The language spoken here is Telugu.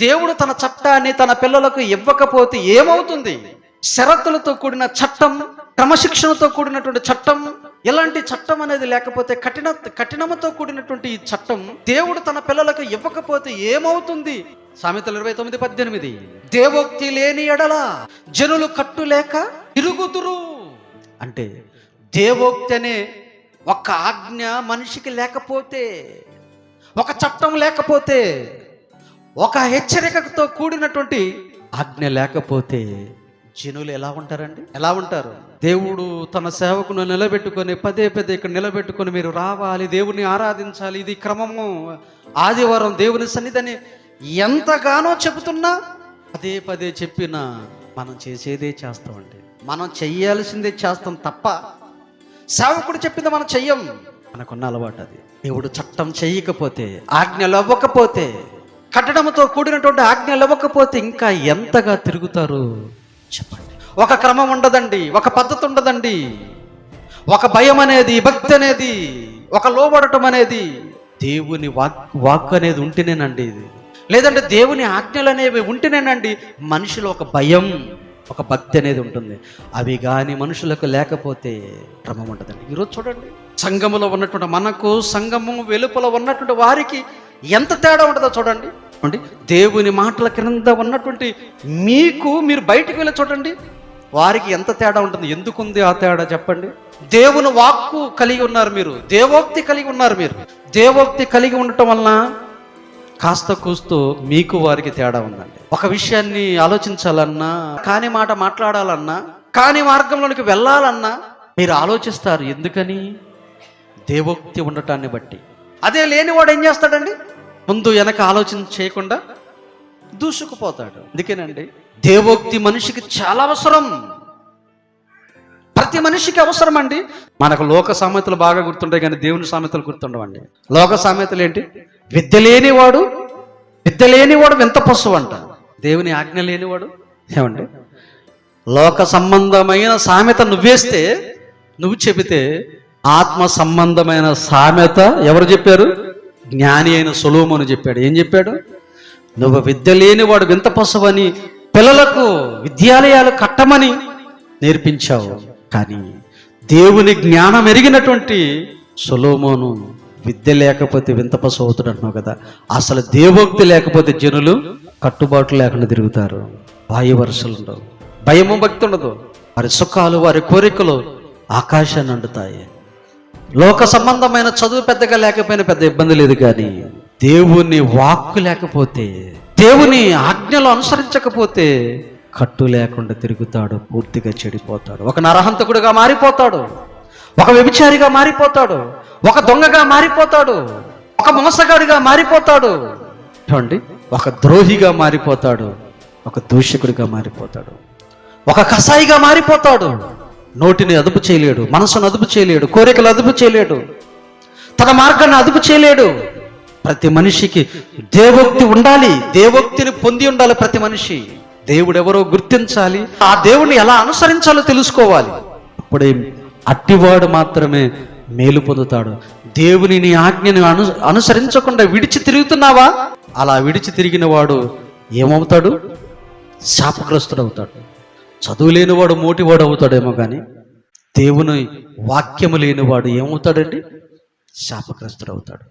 దేవుడు తన చట్టాన్ని తన పిల్లలకు ఇవ్వకపోతే ఏమవుతుంది? షరతులతో కూడిన చట్టం, క్రమశిక్షణతో కూడినటువంటి చట్టం, ఎలాంటి చట్టం అనేది లేకపోతే కఠినముతో కూడినటువంటి ఈ చట్టం దేవుడు తన పిల్లలకు ఇవ్వకపోతే ఏమవుతుంది? సామెతలు 29:18, దేవోక్తి లేని ఎడల జనులు కట్టులేక తిరుగుతురు. అంటే దేవోక్తి అనే ఒక ఆజ్ఞ మనిషికి లేకపోతే, ఒక చట్టం లేకపోతే, ఒక హెచ్చరికతో కూడినటువంటి ఆజ్ఞ లేకపోతే జనులు ఎలా ఉంటారండి? ఎలా ఉంటారు? దేవుడు తన సేవకును నిలబెట్టుకొని పదే ఇక్కడ నిలబెట్టుకొని మీరు రావాలి, దేవుని ఆరాధించాలి, ఇది క్రమము, ఆదివారం దేవుని సన్నిధిని ఎంతగానో చెబుతున్నా పదే చెప్పినా మనం చేసేదే చేస్తామండి. మనం చెయ్యాల్సిందే చేస్తాం తప్ప సేవకుడు చెప్పింది మనం చెయ్యం. మనకున్న అలవాటు అది. దేవుడు చట్టం చెయ్యకపోతే, ఆజ్ఞలు ఇవ్వకపోతే, కట్టడంతో కూడినటువంటి ఆజ్ఞలు ఇవ్వకపోతే ఇంకా ఎంతగా తిరుగుతారు చెప్పండి. ఒక క్రమం ఉండదండి, ఒక పద్ధతి ఉండదండి, ఒక భయం అనేది, భక్తి అనేది, ఒక లోబడటం అనేది, దేవుని వాక్ అనేది ఉంటేనేనండి ఇది. లేదంటే దేవుని ఆజ్ఞలు అనేవి ఉంటేనేనండి మనుషులు ఒక భయం, ఒక భక్తి అనేది ఉంటుంది. అవి కానీ మనుషులకు లేకపోతే క్రమం ఉండదండి. ఈరోజు చూడండి, సంఘములో ఉన్నటువంటి మనకు, సంఘము వెలుపల ఉన్నటువంటి వారికి ఎంత తేడా ఉంటుందో చూడండి. దేవుని మాటల క్రింద ఉన్నటువంటి మీరు బయటికి వెళ్ళి చూడండి, వారికి ఎంత తేడా ఉంటుంది. ఎందుకుంది ఆ తేడా చెప్పండి? దేవుని వాక్కు కలిగి ఉన్నారు మీరు, దేవోక్తి కలిగి ఉన్నారు మీరు. దేవోక్తి కలిగి ఉండటం వలన కాస్త కూస్తూ మీకు వారికి తేడా ఉందండి. ఒక విషయాన్ని ఆలోచించాలన్నా, కాని మాట మాట్లాడాలన్నా, కాని మార్గంలోనికి వెళ్ళాలన్నా మీరు ఆలోచిస్తారు. ఎందుకని? దేవోక్తి ఉండటాన్ని బట్టి. అదే లేనివాడు ఏం చేస్తాడండి? ముందు వెనక ఆలోచన చేయకుండా దూసుకుపోతాడు. అందుకేనండి దేవోక్తి మనిషికి చాలా అవసరం. ప్రతి మనిషికి అవసరం అండి. మనకు లోక సామెతలు బాగా గుర్తుంటాయి కానీ దేవుని సామెతలు గుర్తుండవండి. లోక సామెతలు ఏంటి? విద్య లేనివాడు వింత పశువు అంట. దేవుని ఆజ్ఞ లేనివాడు ఏమండి? లోక సంబంధమైన సామెత నువ్వేస్తే, నువ్వు చెబితే ఆత్మ సంబంధమైన సామెత ఎవరు చెప్పారు? జ్ఞాని అయిన సొలొమోను చెప్పాడు. ఏం చెప్పాడు? నువ్వు విద్య లేనివాడు వింత పశువు అని పిల్లలకు విద్యాలయాలు కట్టమని నేర్పించావు. కానీ దేవుని జ్ఞానం ఎరిగినటువంటి సొలొమోను విద్య లేకపోతే వింత పశువు అవుతాడు అంటున్నావు కదా. అసలు దేవోక్తి లేకపోతే జనులు కట్టుబాట్లు లేకుండా తిరుగుతారు. వాయు వరుసలు ఉండవు, భయము భక్తి ఉండదు, వారి సుఖాలు వారి కోరికలు ఆకాశాన్ని అంటుతాయి. లోక సంబంధమైన చదువు పెద్దగా లేకపోయినా పెద్ద ఇబ్బంది లేదు, కానీ దేవుని వాక్కు లేకపోతే, దేవుని ఆజ్ఞలు అనుసరించకపోతే కట్టు లేకుండా తిరుగుతాడు, పూర్తిగా చెడిపోతాడు. ఒక నరహంతకుడిగా మారిపోతాడు, ఒక వ్యభిచారిగా మారిపోతాడు, ఒక దొంగగా మారిపోతాడు, ఒక మోసగాడిగా మారిపోతాడు, చూడండి, ఒక ద్రోహిగా మారిపోతాడు, ఒక దూషకుడిగా మారిపోతాడు, ఒక కసాయిగా మారిపోతాడు. నోటిని అదుపు చేయలేడు, మనసును అదుపు చేయలేడు, కోరికలు అదుపు చేయలేడు, తన మార్గాన్ని అదుపు చేయలేడు. ప్రతి మనిషికి దేవోక్తి ఉండాలి, దేవోక్తిని పొంది ఉండాలి. ప్రతి మనిషి దేవుడు ఎవరో గుర్తించాలి, ఆ దేవుణ్ణి ఎలా అనుసరించాలో తెలుసుకోవాలి. అప్పుడే అట్టివాడు మాత్రమే మేలు పొందుతాడు. దేవుని నీ ఆజ్ఞని అనుసరించకుండా విడిచి తిరుగుతున్నావా? అలా విడిచి తిరిగిన వాడు ఏమవుతాడు? శాపగ్రస్తుడు అవుతాడు. చదువు లేనివాడు మోటివాడు అవుతాడేమో, కానీ దేవుని వాక్యము లేనివాడు ఏమవుతాడండి? శాపగ్రస్తుడు అవుతాడు.